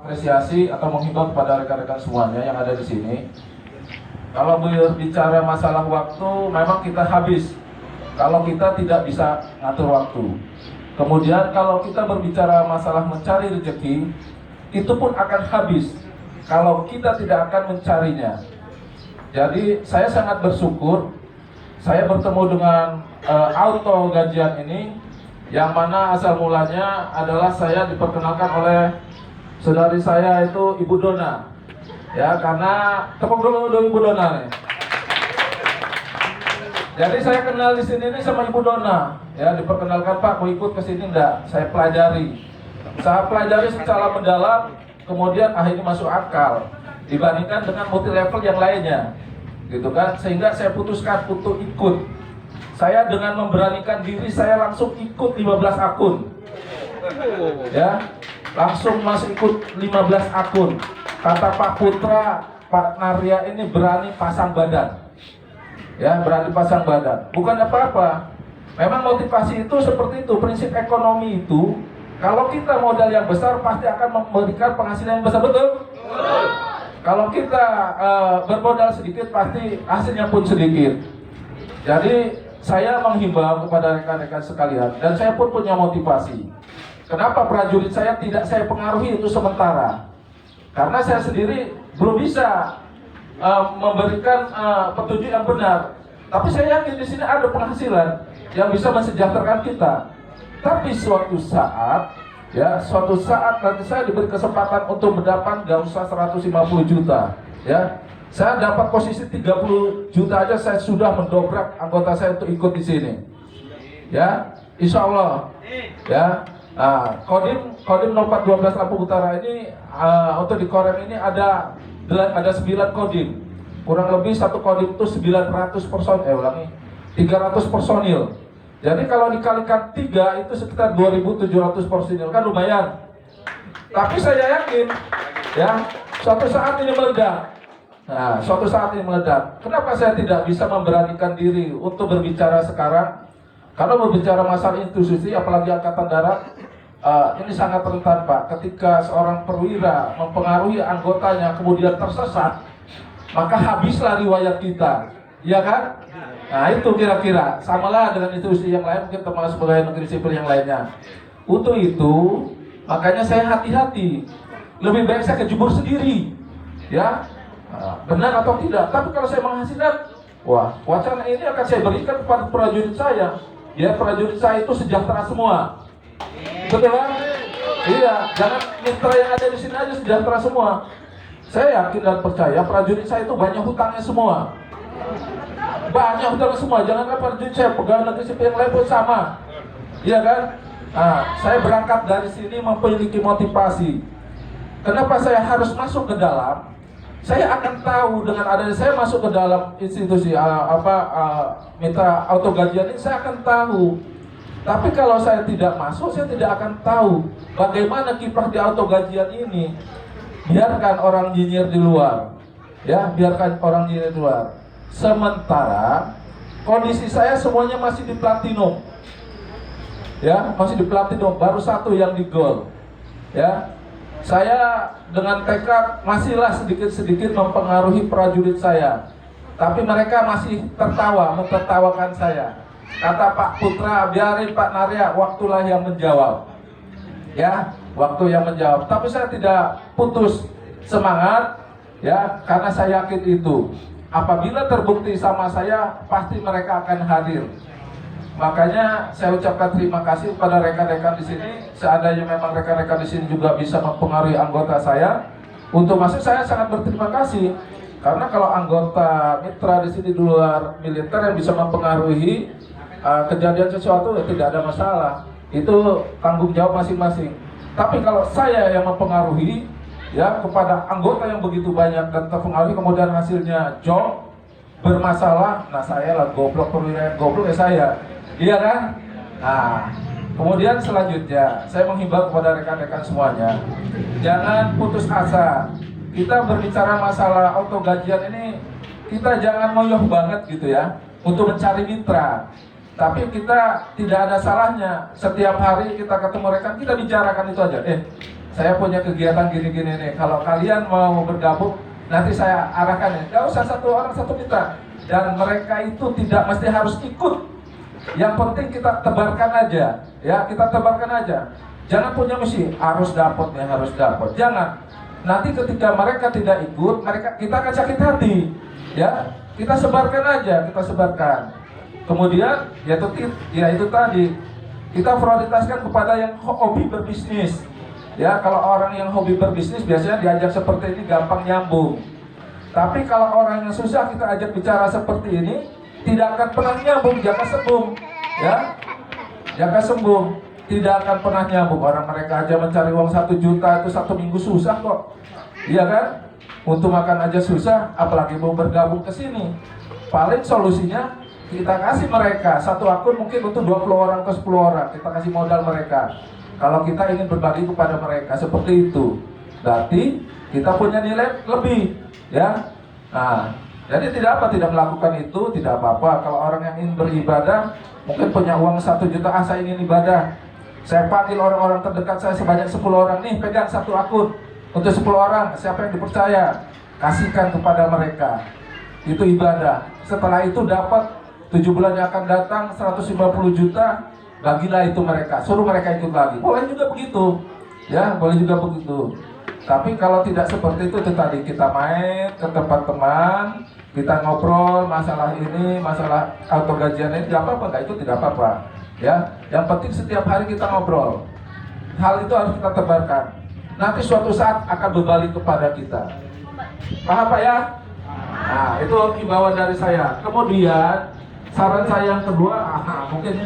apresiasi atau menghimbau kepada rekan-rekan semuanya yang ada di sini. Kalau berbicara masalah waktu, memang kita habis kalau kita tidak bisa ngatur waktu. Kemudian kalau kita berbicara masalah mencari rezeki, itu pun akan habis kalau kita tidak akan mencarinya. Jadi saya sangat bersyukur saya bertemu dengan auto gajian ini, yang mana asal mulanya adalah saya diperkenalkan oleh saudari saya itu Ibu Dona. Ya, karena tepuk dulu Ibu Dona nih. Jadi saya kenal di sini nih sama Ibu Dona. Ya, diperkenalkan, Pak, mau ikut ke sini enggak? Saya pelajari. Saya pelajari secara mendalam, kemudian akhirnya masuk akal dibandingkan dengan multi level yang lainnya. Gitu kan? Sehingga saya putuskan untuk ikut. Saya dengan memberanikan diri saya langsung ikut 15 akun. Ya, langsung masuk ikut 15 akun. Kata Pak Putra, Pak Narya ini berani pasang badan. Ya, berani pasang badan. Bukan apa-apa. Memang motivasi itu seperti itu, prinsip ekonomi itu. Kalau kita modal yang besar pasti akan memberikan penghasilan yang besar, betul? Kalau kita bermodal sedikit pasti hasilnya pun sedikit. Jadi saya menghimbau kepada rekan-rekan sekalian, dan saya pun punya motivasi. Kenapa prajurit saya tidak saya pengaruhi itu sementara? Karena saya sendiri belum bisa memberikan petunjuk yang benar. Tapi saya yakin di sini ada penghasilan yang bisa mensejahterakan kita. Tapi suatu saat nanti saya diberi kesempatan untuk mendapat gak usah 150 juta. Ya, saya dapat posisi 30 juta aja saya sudah mendobrak anggota saya untuk ikut di sini. Ya, insya Allah. Ya. Kodim 0412 Lampung Utara ini untuk di Korem ini ada 9 kodim. Kurang lebih satu kodim itu 900 personil, 300 personil. Jadi kalau dikalikan 3 itu sekitar 2.700 personil, kan lumayan. Tapi saya yakin ya, suatu saat ini meledak. Nah, suatu saat ini meledak. Kenapa saya tidak bisa memberanikan diri untuk berbicara sekarang? Kalau berbicara masalah institusi, apalagi Angkatan Darat, ini sangat rentan, Pak. Ketika seorang perwira mempengaruhi anggotanya kemudian tersesat, maka habislah riwayat kita, ya kan? Nah, itu kira-kira samalah dengan institusi yang lain, mungkin termasuk pegawai negeri sipil yang lainnya. Untuk itu, makanya saya hati-hati. Lebih baik saya kejebur sendiri, ya, benar atau tidak. Tapi kalau saya menghasilkan, wah, wacana ini akan saya berikan kepada prajurit saya. Ya, prajurit saya itu sejahtera semua. Betul kan? Iya, jangan mitra yang ada di sini aja sejahtera semua. Saya yakin dan percaya prajurit saya itu banyak hutangnya semua. Banyak hutangnya semua. Jangankan prajurit saya, pegawai negeri sipil yang lain pun sama. Iya kan? Nah, saya berangkat dari sini memiliki motivasi. Kenapa saya harus masuk ke dalam? Saya akan tahu dengan adanya saya masuk ke dalam institusi mitra auto gajian ini, saya akan tahu. Tapi kalau saya tidak masuk, saya tidak akan tahu bagaimana kiprah di auto gajian ini. Biarkan orang nyinyir di luar, ya, biarkan orang nyinyir di luar. Sementara kondisi saya semuanya masih di platinum, ya, masih di platinum. Baru satu yang di gold, ya. Saya dengan tekad masihlah sedikit-sedikit mempengaruhi prajurit saya. Tapi mereka masih mentertawakan saya. Kata Pak Putra, biarin Pak Narya, waktulah yang menjawab. Ya, waktu yang menjawab. Tapi saya tidak putus semangat, ya, karena saya yakin itu. Apabila terbukti sama saya, pasti mereka akan hadir. Makanya saya ucapkan terima kasih kepada rekan-rekan di sini. Seandainya memang rekan-rekan di sini juga bisa mempengaruhi anggota saya untuk masuk, saya sangat berterima kasih. Karena kalau anggota mitra di sini di luar militer yang bisa mempengaruhi kejadian sesuatu, ya tidak ada masalah. Itu tanggung jawab masing-masing. Tapi kalau saya yang mempengaruhi, ya, kepada anggota yang begitu banyak dan terpengaruhi, kemudian hasilnya job bermasalah, nah saya lah goblok, perwira yang goblok ya saya. Iya kan? Nah, kemudian selanjutnya saya menghimbau kepada rekan-rekan semuanya, jangan putus asa. Kita berbicara masalah auto gajian ini, kita jangan ngoyoh banget gitu ya untuk mencari mitra. Tapi kita tidak ada salahnya setiap hari kita ketemu rekan, kita bicarakan itu aja. saya punya kegiatan gini-gini nih, kalau kalian mau bergabung, nanti saya arahkan ya, nggak usah satu orang satu mitra. Dan mereka itu tidak mesti harus ikut. Yang penting kita tebarkan aja, ya kita tebarkan aja. Jangan punya misi harus dapat ya, harus dapat. Jangan. Nanti ketika mereka tidak ikut, kita akan sakit hati, ya. Kita sebarkan aja, kita sebarkan. Kemudian ya itu tadi kita prioritaskan kepada yang hobi berbisnis. Ya, kalau orang yang hobi berbisnis biasanya diajak seperti ini gampang nyambung. Tapi kalau orang yang susah kita ajak bicara seperti ini, tidak akan pernah nyambung, jangan sembung, ya, jangan sembung, tidak akan pernah nyambung. Orang mereka aja mencari uang 1 juta itu 1 minggu susah kok, iya kan? Untuk makan aja susah, apalagi mau bergabung ke sini. Paling solusinya kita kasih mereka satu akun mungkin untuk 20 orang ke 10 orang, kita kasih modal mereka. Kalau kita ingin berbagi kepada mereka seperti itu, berarti kita punya nilai lebih. Ya, nah, jadi tidak melakukan itu tidak apa-apa. Kalau orang yang ingin beribadah, mungkin punya uang 1 juta, saya ingin ibadah. Saya panggil orang-orang terdekat saya sebanyak 10 orang nih, pegang satu akun untuk 10 orang. Siapa yang dipercaya, kasihkan kepada mereka. Itu ibadah. Setelah itu dapat 7 bulan yang akan datang 150 juta, bagilah itu mereka. Suruh mereka ikut lagi. Boleh juga begitu, ya, boleh juga begitu. Tapi kalau tidak seperti itu tadi kita main ke tempat teman, kita ngobrol masalah ini, masalah auto gajian ini, tidak apa-apa, enggak, itu tidak apa-apa. Ya, yang penting setiap hari kita ngobrol. Hal itu harus kita tebarkan. Nanti suatu saat akan berbalik kepada kita. Paham Pak ya? Nah, itu himbauan dari saya. Kemudian saran saya yang kedua, mungkin